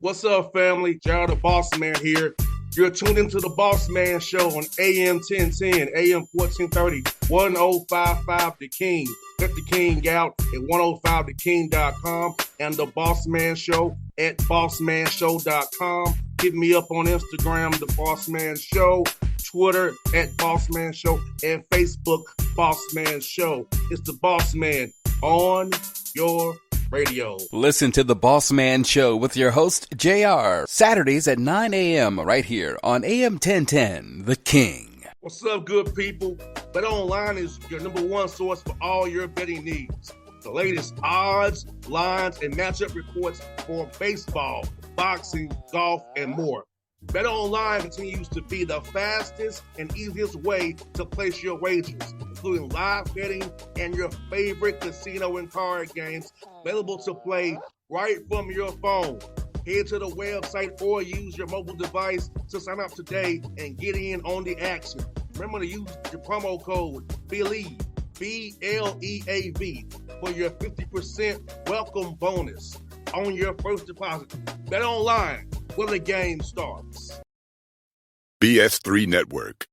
What's up, family? Gerald the Bossman here. You're tuned into the Bossman Show on AM 1010, AM 1430, 1055 The King. Let the King out at 105theking.com and the Bossman Show at bossmanshow.com. Hit me up on Instagram, The Bossman Show, Twitter at Bossman Show, and Facebook, Bossman Show. It's the Bossman on your radio. Listen to the Bossman Show with your host, JR, Saturdays at 9 a.m. right here on AM 1010, The King. What's up, good people? BetOnline is your number one source for all your betting needs. The latest odds, lines, and matchup reports for baseball, boxing, golf, and more. BetOnline continues to be the fastest and easiest way to place your wagers, including live betting and your favorite casino and card games available to play right from your phone. Head to the website or use your mobile device to sign up today and get in on the action. Remember to use your promo code BELIEVE, BLEAV, for your 50% welcome bonus on your first deposit. BetOnline, where the game starts. BS3 Network,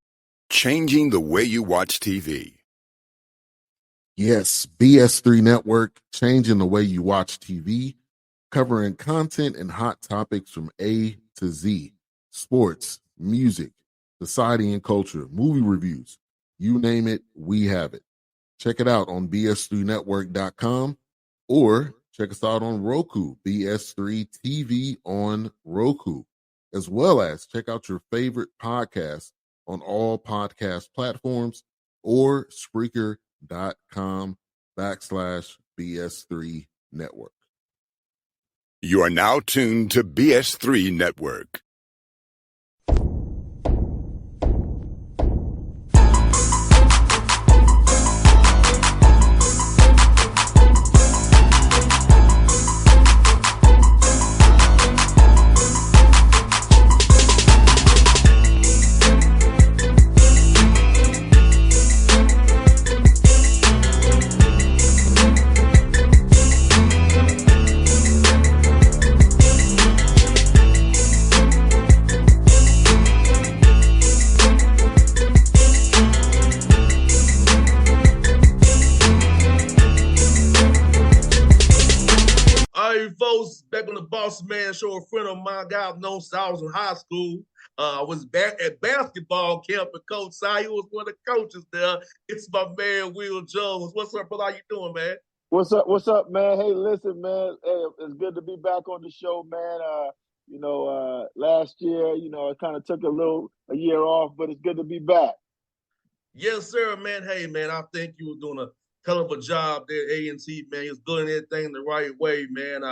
changing the way you watch TV. Yes, BS3 Network, changing the way you watch TV, covering content and hot topics from A to Z, sports, music, society and culture, movie reviews, you name it, we have it. Check it out on bs3network.com or check us out on Roku, BS3 TV on Roku, as well as check out your favorite podcast on all podcast platforms or Spreaker.com/BS3 Network. You are now tuned to BS3 Network. Folks, back on the Bossman Show, a friend of mine, guy I've known since I was in high school. I was back at basketball camp with Coach Sy. He was one of the coaches there. It's my man, Will Jones. What's up, brother? How you doing, man? What's up, man? Hey, listen, man. Hey, it's good to be back on the show, man. Last year, I kind of took a year off, but it's good to be back. Yes, sir, man. Hey, man, I think you were doing a hell of a job there at A&T, man. He was doing everything the right way, man.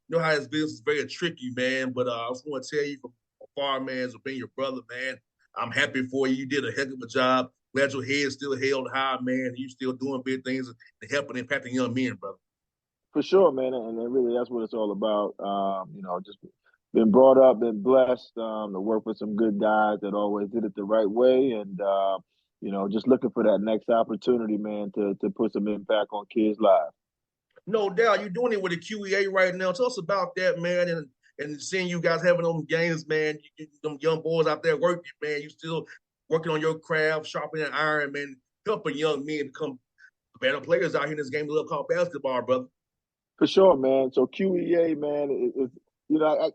You know how his business is very tricky, man. But I just want to tell you from afar, man, as being your brother, man, I'm happy for you. You did a heck of a job. Glad your head still held high, man. You still doing big things and helping and impacting young men, brother. For sure, man. And really, that's what it's all about. Just been brought up, been blessed to work with some good guys that always did it the right way. And, just looking for that next opportunity, man, to put some impact on kids' lives. No doubt. You're doing it with the QEA right now. Tell us about that, man, and seeing you guys having them games, man. Them young boys out there working, man. You still working on your craft, sharpening iron, man, helping young men become better players out here in this game we love called basketball, brother. For sure, man. So QEA, man,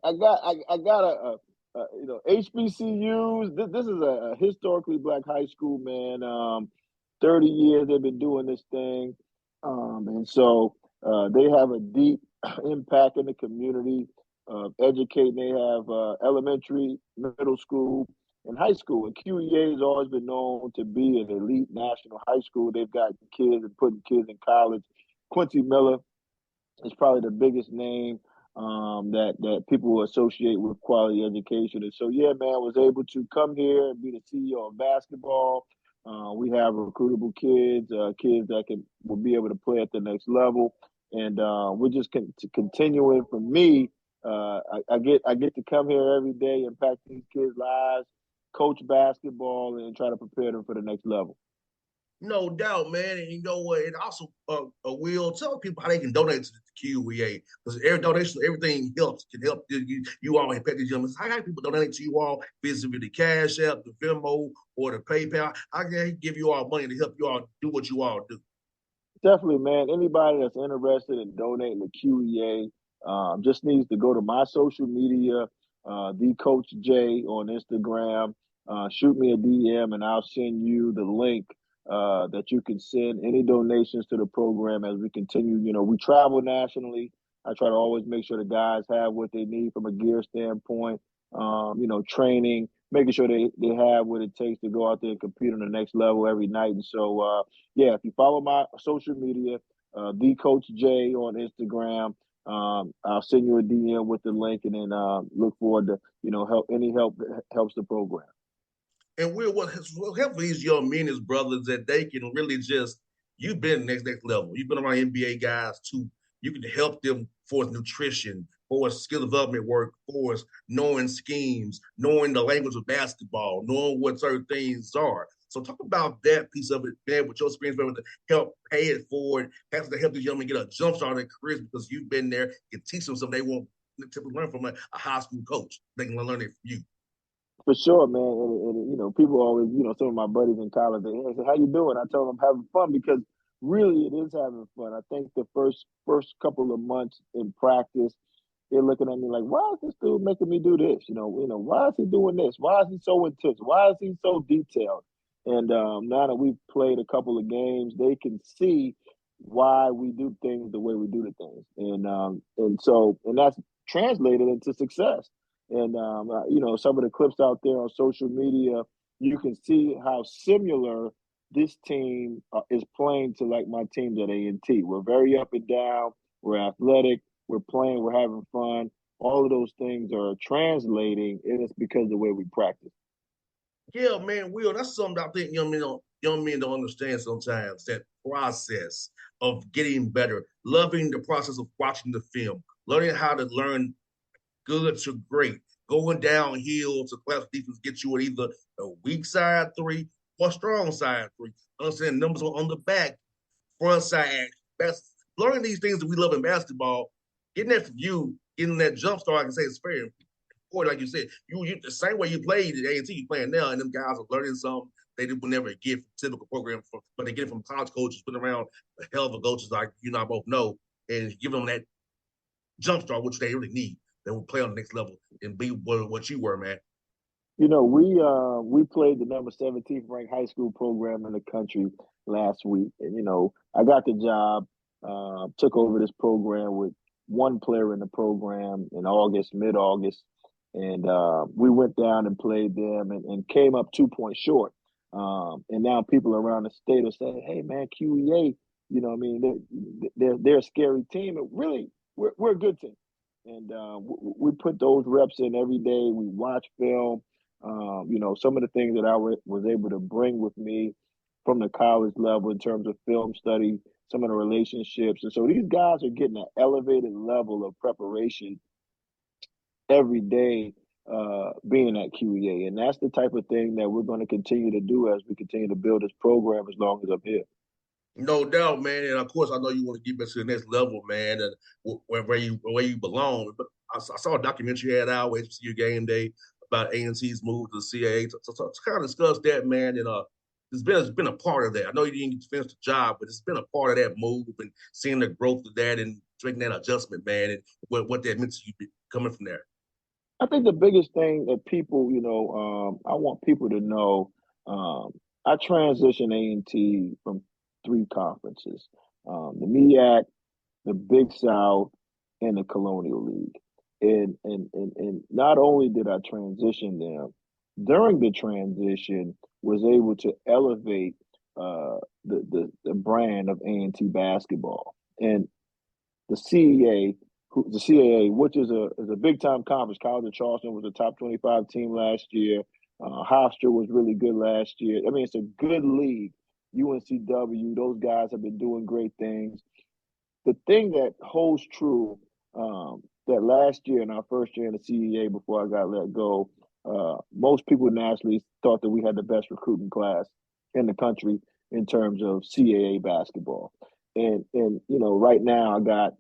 I got HBCUs. This is a historically black high school, man. 30 years they've been doing this thing, and so they have a deep impact in the community, educating. They have elementary, middle school, and high school. And QEA has always been known to be an elite national high school. They've got kids and putting kids in college. Quincy Miller is probably the biggest name that people associate with quality education. And so, yeah, man, I was able to come here and be the CEO of basketball. We have recruitable kids, kids that will be able to play at the next level. And we're just continuing. For me, I get to come here every day, impact these kids' lives, coach basketball, and try to prepare them for the next level. No doubt, man. And you know what? And also, will tell people how they can donate to the QEA because every donation, everything helps can help you all impact these young men. How can people donate to you all? Visit the Cash App, the Venmo, or the PayPal. I can give you all money to help you all do what you all do. Definitely, man. Anybody that's interested in donating to QEA just needs to go to my social media, the Coach J on Instagram. Shoot me a DM, and I'll send you the link that you can send any donations to the program as we continue. You know, we travel nationally. I try to always make sure the guys have what they need from a gear standpoint. You know, training, making sure they have what it takes to go out there and compete on the next level every night. And so, yeah, if you follow my social media, the Coach J on Instagram, I'll send you a DM with the link, and then look forward to help any help that helps the program. And we'll help these young men as brothers that they can really just you've been next level. You've been around NBA guys too. You can help them for nutrition, for skill development work, for knowing schemes, knowing the language of basketball, knowing what certain things are. So talk about that piece of it, man, with your experience, being able to help pay it forward, have to help these young men get a jump start in their careers because you've been there and teach them something they won't typically learn from a high school coach. They can learn it from you. For sure, man. And people always, some of my buddies in college, they say, "How you doing?" I tell them I'm having fun because really it is having fun. I think the first couple of months in practice, they're looking at me like, "Why is this dude making me do this? Why is he doing this? Why is he so intense? Why is he so detailed?" And now that we've played a couple of games, they can see why we do things the way we do the things, and that's translated into success. And some of the clips out there on social media, you can see how similar this team is playing to like my teams at A&T. We're very up and down. We're athletic. We're playing. We're having fun. All of those things are translating, and it's because of the way we practice. Yeah, man, Will, that's something I think young men don't understand sometimes. That process of getting better, loving the process of watching the film, learning how to learn good to great, going downhill to class defense get you at either a weak side three or strong side three. Understand numbers on the back, front side, that's learning these things that we love in basketball, getting that from you, getting that jump start, I can say it's fair like you said, you the same way you played at A&T, you playing now, and them guys are learning something they would never get from typical programs, but they get it from college coaches, been around a hell of a coaches like you and I both know, and give them that jump start, which they really need. They will play on the next level and be what you were, man. We played the number 17th ranked high school program in the country last week, and I got the job, took over this program with one player in the program in August, mid-August, and we went down and played them and came up 2 points short. And now people around the state are saying, "Hey, man, QEA, what I mean, they're a scary team." And really, we're a good team, and we put those reps in every day. We watch film. Some of the things that I was able to bring with me from the college level in terms of film study, some of the relationships. And so these guys are getting an elevated level of preparation every day being at QEA. And that's the type of thing that we're going to continue to do as we continue to build this program as long as I'm here. No doubt, man. And of course, I know you want to get back to the next level, man, and where you belong. But I saw a documentary you had out, HBCU Game Day, about A&T's move to the CAA. So to kind of discuss that, man, and it's been a part of that. I know you didn't get to finish the job, but it's been a part of that move and seeing the growth of that and making that adjustment, man, and what that meant to you coming from there. I think the biggest thing that people, I want people to know, I transitioned A&T from three conferences, the MEAC, the Big South, and the Colonial League. And not only did I transition them, during the transition was able to elevate the brand of A&T basketball. And the CAA, which is a big time conference. College of Charleston was a top 25 team last year. Hofstra was really good last year. I mean, it's a good league. UNCW, those guys have been doing great things. The thing that holds true, that last year in our first year in the CEA before I got let go, most people nationally thought that we had the best recruiting class in the country. in terms of CAA basketball. And right now I got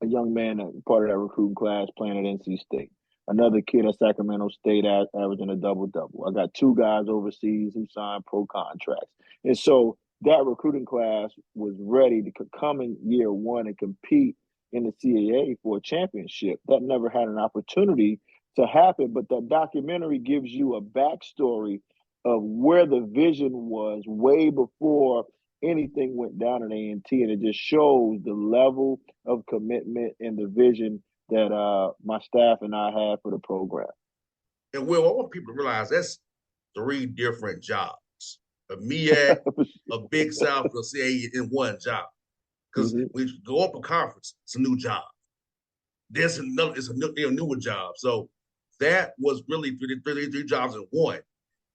a young man, part of that recruiting class, playing at NC State. Another kid at Sacramento State averaging a double-double. I got two guys overseas who signed pro contracts. And so that recruiting class was ready to come in year one and compete in the CAA for a championship. That never had an opportunity to happen, but that documentary gives you a backstory of where the vision was way before anything went down at A&T, and it just shows the level of commitment and the vision that my staff and I have for the program. And Will, I want people to realize that's 3 different jobs. A MEAC, a Big South, a CAA in one job. Because when you go up a conference, it's a new job. It's a newer job. So that was really three jobs in one.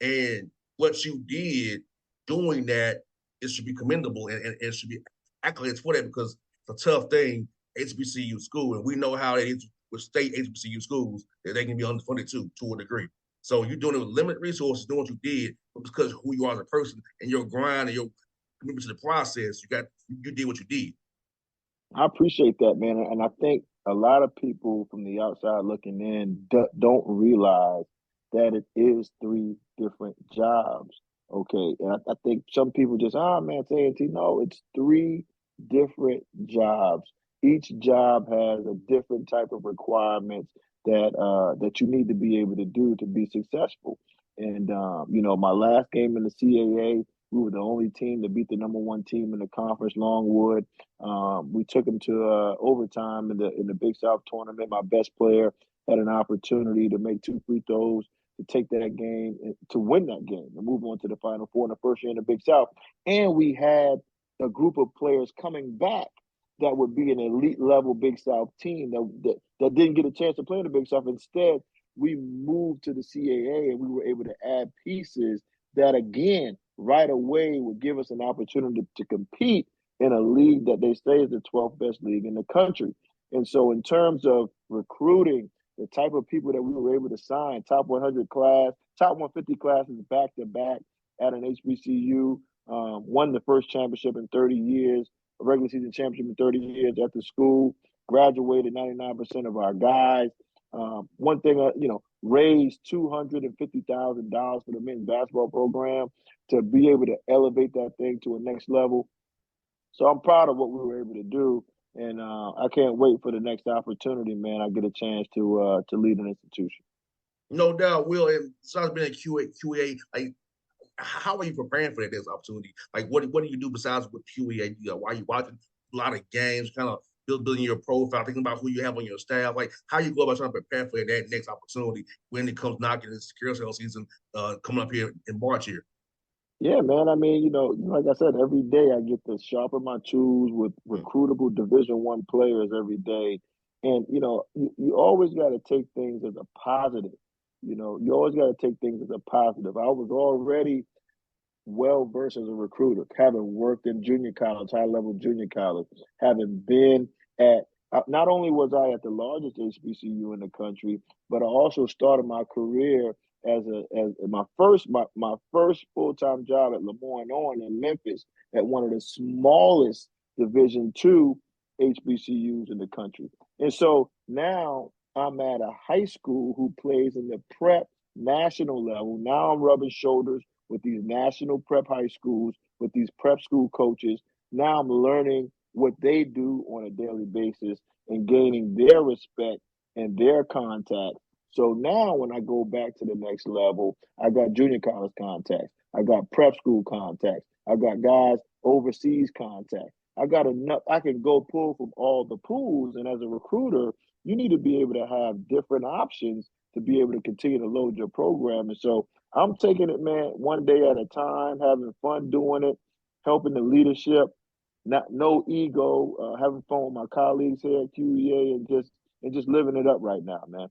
And what you did doing that, it should be commendable and it should be accolades for that, because it's a tough thing, HBCU school, and we know how it is with state HBCU schools, that they can be underfunded too, to a degree. So you're doing it with limited resources, doing what you did, but because of who you are as a person and your grind and your commitment to the process, you did what you did. I appreciate that, man. And I think a lot of people from the outside looking in don't realize that it is 3 different jobs. Okay. And I think some people just, man, it's A&T. No, it's 3 different jobs. Each job has a different type of requirements that you need to be able to do to be successful. And, my last game in the CAA, we were the only team to beat the number 1 team in the conference, Longwood. We took them to overtime in the Big South tournament. My best player had an opportunity to make 2 free throws to take that game, to win that game, and move on to the Final Four in the first year in the Big South. And we had a group of players coming back that would be an elite level Big South team that didn't get a chance to play in the Big South. Instead, we moved to the CAA and we were able to add pieces that, again, right away would give us an opportunity to compete in a league that they say is the 12th best league in the country. And so in terms of recruiting, the type of people that we were able to sign, top 100 class, top 150 classes back-to-back at an HBCU, won the first championship in 30 years, a regular season championship in 30 years at the school, graduated 99% of our guys. One thing, raised $250,000 for the men's basketball program to be able to elevate that thing to a next level. So I'm proud of what we were able to do, and I can't wait for the next opportunity, man. I get a chance to lead an institution. No doubt, Will. And besides being a QA, like, how are you preparing for that next opportunity? Like, what do you do besides with QA? Why are you watching a lot of games, kind of building your profile, thinking about who you have on your staff? Like, how you go about trying to prepare for that next opportunity when it comes knocking this carousel season coming up here in March here? Yeah, man. I mean, like I said, every day I get to sharpen my tools with recruitable Division I players every day. And, you always got to take things as a positive. You always got to take things as a positive. I was already well-versed as a recruiter, having worked in junior college, high-level junior college, having been at not only was I at the largest HBCU in the country, but I also started my career as my first full-time job at LeMoyne-Owen in Memphis at one of the smallest Division II HBCUs in the country. And so now I'm at a high school who plays in the prep national level. Now I'm rubbing shoulders with these national prep high schools, with these prep school coaches. Now I'm learning what they do on a daily basis and gaining their respect and their contact. So now when I go back to the next level, I got junior college contacts. I got prep school contacts. I got guys overseas contacts. I got enough. I can go pull from all the pools. And as a recruiter, you need to be able to have different options to be able to continue to load your program. And so I'm taking it, man, one day at a time, having fun doing it, helping the leadership, no ego, having fun with my colleagues here at QEA, and just living it up right now, man.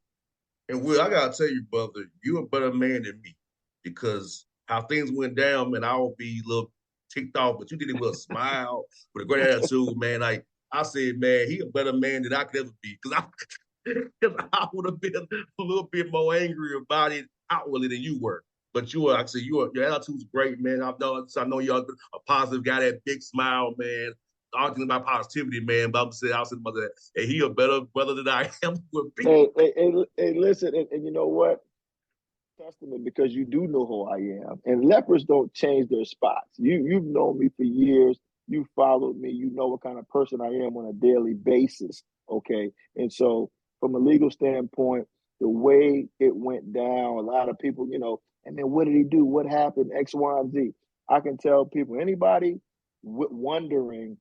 And Will, I gotta tell you, brother, you're a better man than me, because how things went down, man, I would be a little ticked off, but you did it with a smile, with a great attitude, man. Like I said, man, he a better man than I could ever be, because I would have been a little bit more angry about it outwardly than you were. But you are, like I said, your attitude's great, man. I know you're a positive guy, that big smile, man. Talking about positivity, man. But I was saying about that. And he a better brother than I am with people. Hey, listen, and you know what? Testament because you do know who I am. And lepers don't change their spots. You've known me for years. You followed me. You know what kind of person I am on a daily basis. Okay. And so from a legal standpoint, the way it went down, a lot of people, and then what did he do? What happened? X, Y, and Z. I can tell people, anybody wondering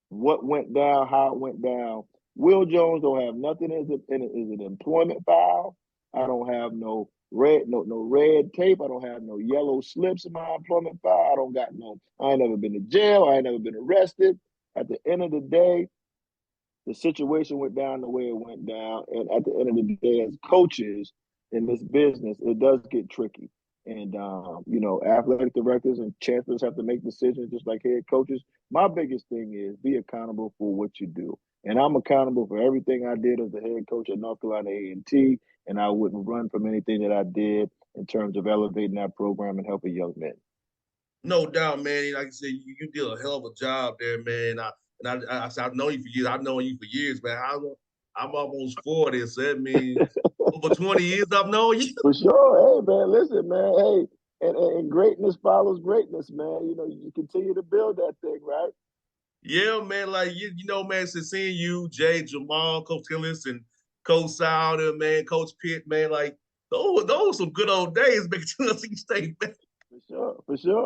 what went down, how it went down. Will Jones don't have nothing as an employment file. I don't have no red tape. I don't have no yellow slips in my employment file. I ain't never been to jail. I ain't never been arrested. At the end of the day, the situation went down the way it went down. And at the end of the day, as coaches in this business, it does get tricky. And athletic directors and chancellors have to make decisions just like head coaches. My biggest thing is be accountable for what you do. And I'm accountable for everything I did as the head coach at North Carolina A&T, and I wouldn't run from anything that I did in terms of elevating that program and helping young men. No doubt, man. Like I said, you did a hell of a job there, man. I've known you for years. I've known you for years, man. I'm almost 40, so that means over 20 years I've known you. For sure. Hey, man, listen, man. Hey, and greatness follows greatness, man. You continue to build that thing, right? Yeah, man. Like man, since seeing you, Jay, Jamal, Coach Hillis, and Coach Sauter, man, Coach Pitt, man, like those some good old days back to Tennessee State, man. For sure.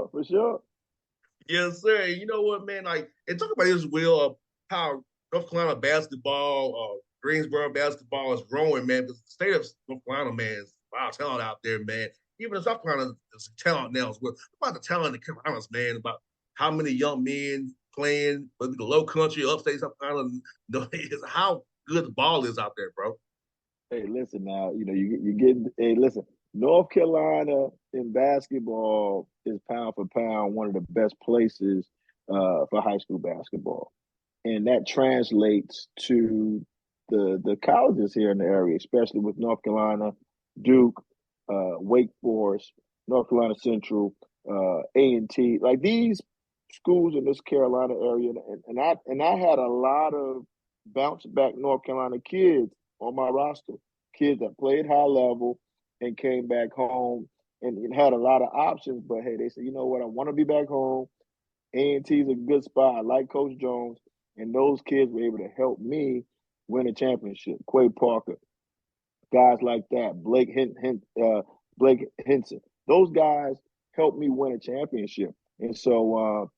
Yes, sir. And you know what, man? Like, and talk about this, Will, how North Carolina basketball, Greensboro basketball is growing, man. Because the state of North Carolina, man, is a lot of talent out there, man. Even in South Carolina, there's talent now as well. About the talent in the Carolinas, man, about how many young men playing, whether the low country, upstate South Carolina, is how good the ball is out there, bro. Hey, listen now, you get hey, listen, North Carolina in basketball is pound for pound one of the best places for high school basketball. And that translates to the colleges here in the area, especially with North Carolina, Duke, Wake Forest, North Carolina Central, A&T. Like these schools in this Carolina area, and I had a lot of bounce back North Carolina kids on my roster, kids that played high level and came back home and had a lot of options. But hey, they said, you know what, I want to be back home. A&T is a good spot. I like Coach Jones, and those kids were able to help me win a championship. Quay Parker, guys like that, Blake Henson, those guys helped me win a championship. And so,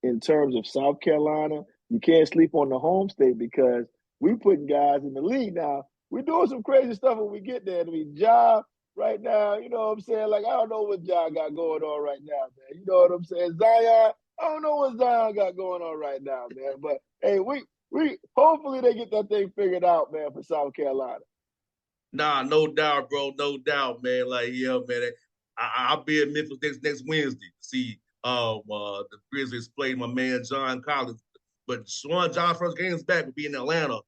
in terms of South Carolina, you can't sleep on the home state because we putting guys in the league now. We're doing some crazy stuff when we get there. I mean, Ja right now, you know what I'm saying? Like, I don't know what Ja got going on right now, man. You know what I'm saying? Zion, I don't know what Zion got going on right now, man. But hey, we hopefully they get that thing figured out, man, for South Carolina. Nah, no doubt, bro. No doubt, man. Like, yeah, man. I'll be in Memphis next Wednesday to see the Grizzlies play my man John Collins. But John's first game's back will be in Atlanta.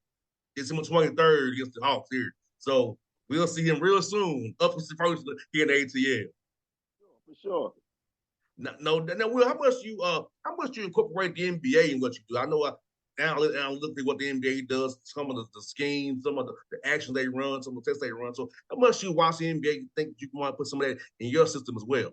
December 23rd against the Hawks here. So we'll see him real soon. Up to first here in the ATL. For sure. Now, Will, how much you incorporate the NBA in what you do? I know now I look at what the NBA does, some of the schemes, some of the actions they run, some of the tests they run. So how much you watch the NBA, you think you want to put some of that in your system as well?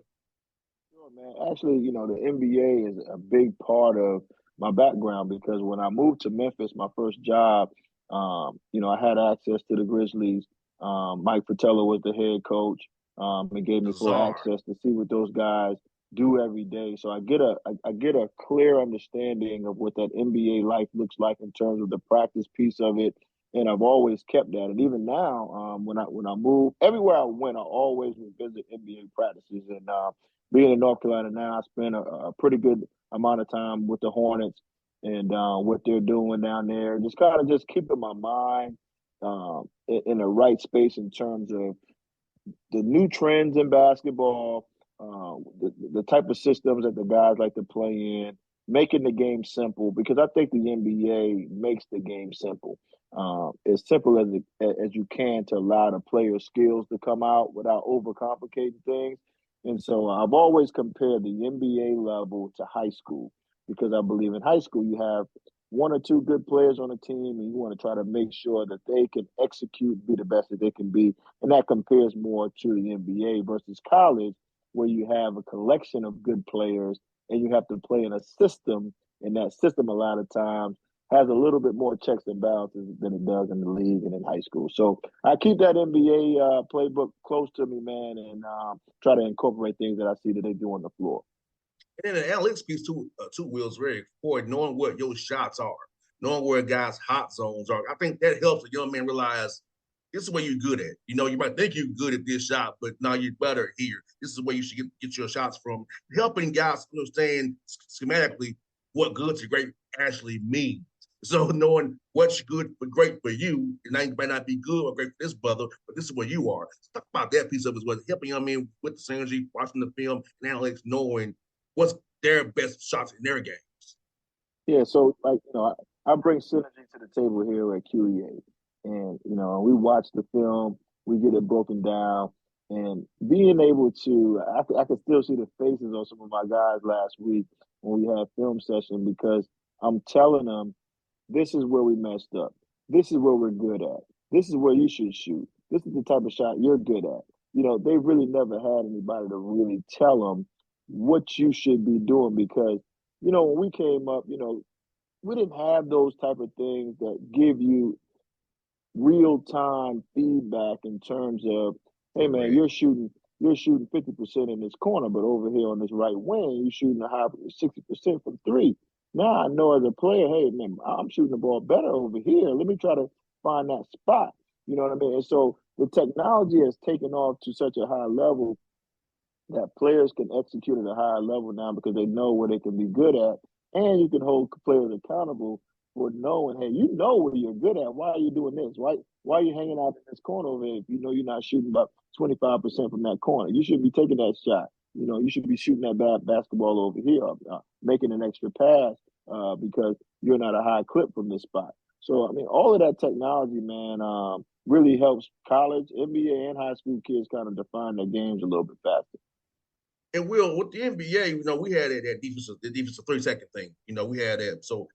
Sure, man. Actually, the NBA is a big part of my background because when I moved to Memphis, my first job, I had access to the Grizzlies. Mike Fratello was the head coach, and gave me full Bizarre. access to see what those guys do every day. So I get a clear understanding of what that NBA life looks like in terms of the practice piece of it. And I've always kept that. And even now, when I move, everywhere I went, I always would visit NBA practices. And being in North Carolina now, I spend a pretty good amount of time with the Hornets and what they're doing down there. Just kind of just keeping my mind in the right space in terms of the new trends in basketball, the type of systems that the guys like to play in, making the game simple. Because I think the NBA makes the game simple, as simple as you can to allow the players' skills to come out without overcomplicating things. And so I've always compared the NBA level to high school because I believe in high school you have one or two good players on a team and you want to try to make sure that they can execute, be the best that they can be. And that compares more to the NBA versus college, where you have a collection of good players and you have to play in a system. And that system, a lot of times, has a little bit more checks and balances than it does in the league and in high school. So I keep that NBA playbook close to me, man, and try to incorporate things that I see that they do on the floor. And then the analytics piece too, Will, is very important. Knowing what your shots are, knowing where guys' hot zones are. I think that helps a young man realize this is what you're good at. You know, you might think you're good at this shot, but now you're better here. This is where you should get your shots from. Helping guys understand schematically what good to great actually means. So knowing what's good for great for you, and that might not be good or great for this brother, but this is where you are. So talk about that piece of it as well. Helping young men with the synergy, watching the film and analytics, knowing what's their best shots in their games. Yeah, so like I bring synergy to the table here at QEA, and we watch the film, we get it broken down, and being able to, I could still see the faces on some of my guys last week when we had film session because I'm telling them this is where we messed up, this is where we're good at, this is where you should shoot, this is the type of shot you're good at. They really never had anybody to really tell them what you should be doing because when we came up, we didn't have those type of things that give you real time feedback in terms of, hey man, you're shooting 50% in this corner, but over here on this right wing, you're shooting a high 60% from three. Now I know as a player, hey man, I'm shooting the ball better over here. Let me try to find that spot. You know what I mean? And so the technology has taken off to such a high level that players can execute at a higher level now because they know what they can be good at, and you can hold players accountable for knowing, hey, you know what you're good at. Why are you doing this? Why are you hanging out in this corner over here if you know you're not shooting about 25% from that corner? You should be taking that shot. You should be shooting that basketball over here, making an extra pass because you're not a high clip from this spot. So, I mean, all of that technology, man, really helps college, NBA, and high school kids kind of define their games a little bit faster. And Will, with the NBA, we had that the defensive 3-second thing. We had that. So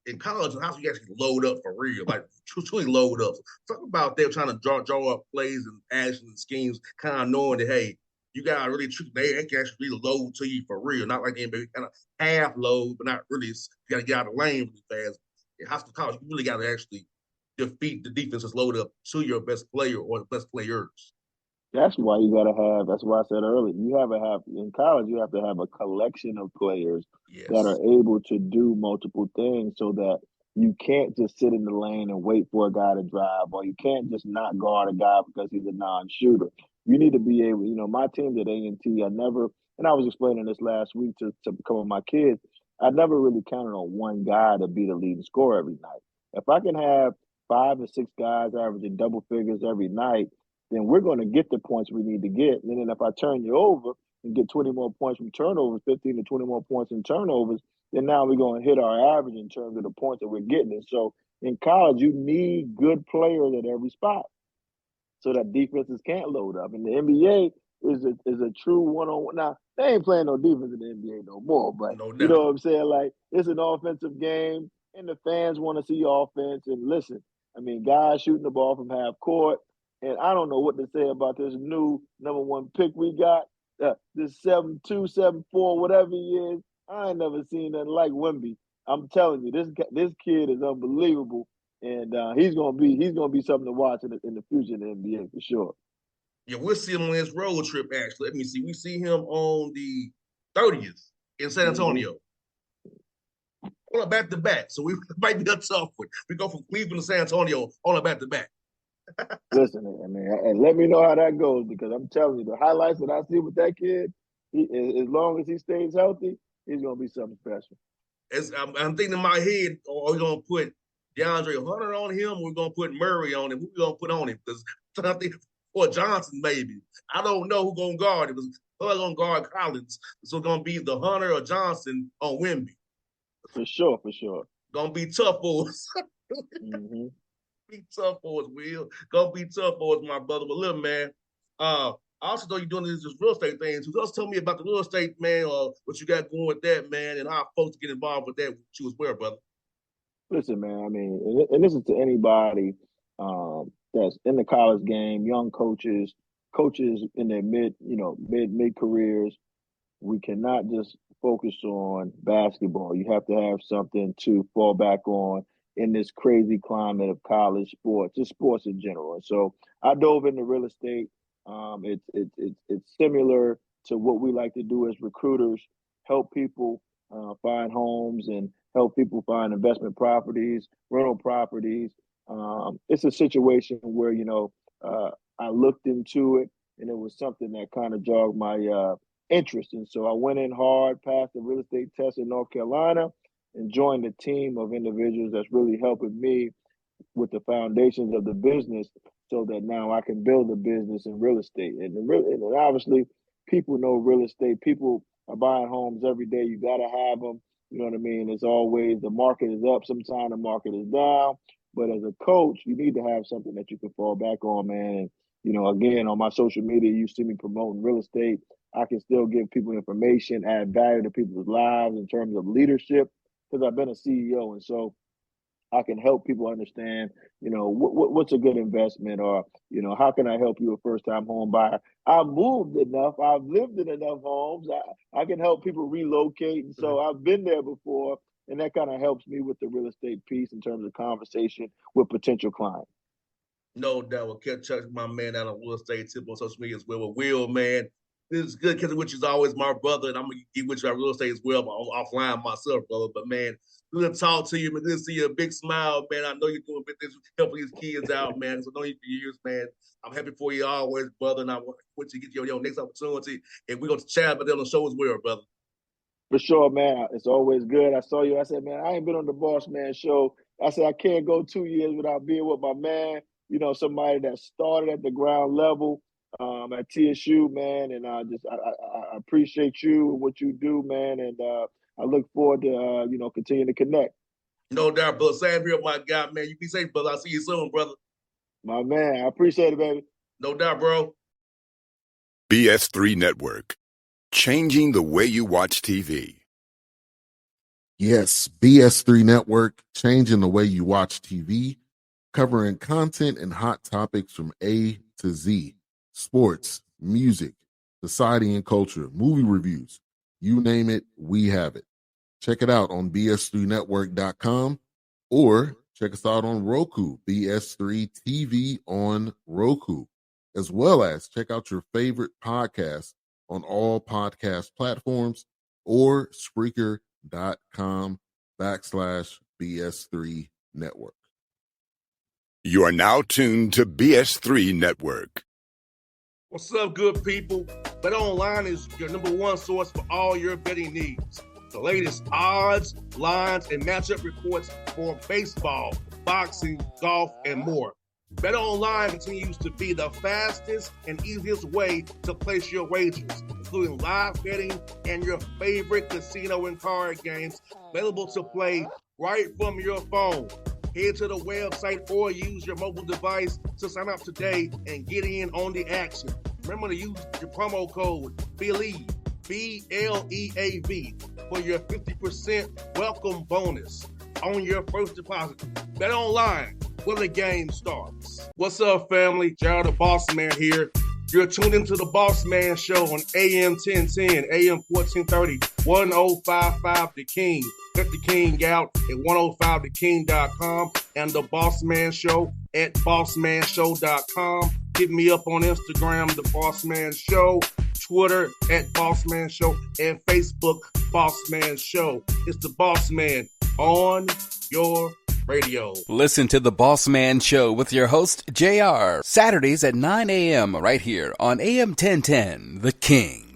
in college and high school, you actually load up for real, like truly load up. So talk about them trying to draw up plays and actions and schemes, kind of knowing that, hey, you got to really treat they can actually really load to you for real, not like the NBA kind of half load, but not really. You got to get out of the lane really fast. In high school, college, you really got to actually defeat the defense that's loaded up to your best player or the best players. That's why you gotta have. That's why I said earlier. You have to have in college. You have to have a collection of players that Yes. are able to do multiple things, so that you can't just sit in the lane and wait for a guy to drive, or you can't just not guard a guy because he's a non-shooter. You need to be able. My team at A&T, I never, and I was explaining this last week to a couple of my kids. I never really counted on one guy to be the leading scorer every night. If I can have 5 or 6 guys averaging double figures every night, then we're going to get the points we need to get. And then if I turn you over and get 20 more points from turnovers, 15 to 20 more points in turnovers, then now we're going to hit our average in terms of the points that we're getting. And so in college, you need good players at every spot so that defenses can't load up. And the NBA is a true one-on-one. Now, they ain't playing no defense in the NBA no more, but No you doubt. know what I'm saying? Like, it's an offensive game, and the fans want to see offense. And listen, I mean, guys shooting the ball from half court, and I don't know what to say about this new number 1 pick we got, this 7'2", 7'4", whatever he is. I ain't never seen nothing like Wemby. I'm telling you, this kid is unbelievable, and he's gonna be something to watch in the future in the NBA for sure. Yeah, we'll see him on his road trip, actually. Let me see. We see him on the 30th in San Antonio. On a back-to-back. So we might be a tough one. We go from Cleveland to San Antonio on a back-to-back. Listen, man, and let me know how that goes because I'm telling you, the highlights that I see with that kid, as long as he stays healthy, he's gonna be something special. I'm thinking in my head, are we gonna put DeAndre Hunter on him? Or we're gonna put Murray on him. Who we gonna put on him? Because I think or Johnson maybe. I don't know who gonna guard it. Because who's gonna guard Collins? So it's gonna be the Hunter or Johnson on Wemby. For sure. Gonna be tough for us. Be tough for us, Will. Gonna be tough for us, my brother. But look, man, I also know you're doing this real estate thing. So just tell me about the real estate, man, or what you got going with that, man, and how folks get involved with that with you as well, brother. Listen, man. I mean, and this is to anybody that's in the college game, young coaches, coaches in their mid careers. We cannot just focus on basketball. You have to have something to fall back on in this crazy climate of college sports, just sports in general. And so I dove into real estate. It's similar to what we like to do as recruiters, help people find homes and help people find investment properties, rental properties. It's a situation where I looked into it, and it was something that kind of jogged my interest. And so I went in hard, passed the real estate test in North Carolina, and joined a team of individuals that's really helping me with the foundations of the business so that now I can build a business in real estate. And obviously, people know real estate. People are buying homes every day. You got to have them. You know what I mean? It's always the market is up. Sometimes the market is down. But as a coach, you need to have something that you can fall back on, man. And, again, on my social media, you see me promoting real estate. I can still give people information, add value to people's lives in terms of leadership because I've been a CEO. And so I can help people understand, what's a good investment or, how can I help you a first-time home buyer? I've moved enough. I've lived in enough homes. I can help people relocate. And so I've been there before, and that kind of helps me with the real estate piece in terms of conversation with potential clients. No doubt. We'll catch up with my man out on real estate tip on social media as well with Will, man. This is good because which is always my brother, and I'm going to get with you about real estate as well, but offline myself, brother. But, man, good to talk to you, man. Good to see you. A big smile, man. I know you're doing this, helping these kids out, man. So I know you for years, man. I'm happy for you always, brother, and I want you to get your next opportunity. And we're going to chat about that on the show as well, brother. For sure, man. It's always good. I saw you. I said, man, I ain't been on the Bossman show. I said, I can't go 2 years without being with my man, somebody that started at the ground level at TSU, man. And I appreciate you and what you do, man. And I look forward to, continuing to connect. No doubt, brother. Same here, my guy, man. You be safe, brother. I'll see you soon, brother. My man. I appreciate it, baby. No doubt, bro. BS3 Network. Changing the way you watch TV. Yes, BS3 Network, changing the way you watch TV, covering content and hot topics from A to Z. Sports, music, society and culture, movie reviews. You name it, we have it. Check it out on bs3network.com or check us out on Roku, BS3 TV on Roku, as well as check out your favorite podcasts on all podcast platforms or Spreaker.com/BS3 Network. You are now tuned to BS3 Network. What's up, good people? Bet Online is your number one source for all your betting needs. The latest odds, lines, and matchup reports for baseball, boxing, golf, and more. Bet Online continues to be the fastest and easiest way to place your wagers, including live betting and your favorite casino and card games available to play right from your phone. Head to the website or use your mobile device to sign up today and get in on the action. Remember to use your promo code BELIEVE, BLEAV, for your 50% welcome bonus on your first deposit. Bet Online, where the game starts. What's up, family? Jared the Bossman here. You're tuned into the Bossman Show on AM 1010, AM 1430, 1055 The King. Check The King out at 105theking.com and the Bossman Show at bossmanshow.com. Hit me up on Instagram, The Bossman Show, Twitter at Bossman Show, and Facebook, Bossman Show. It's the Bossman on your radio. Listen to The Bossman Show with your host, JR, Saturdays at 9 a.m. right here on AM 1010, The King.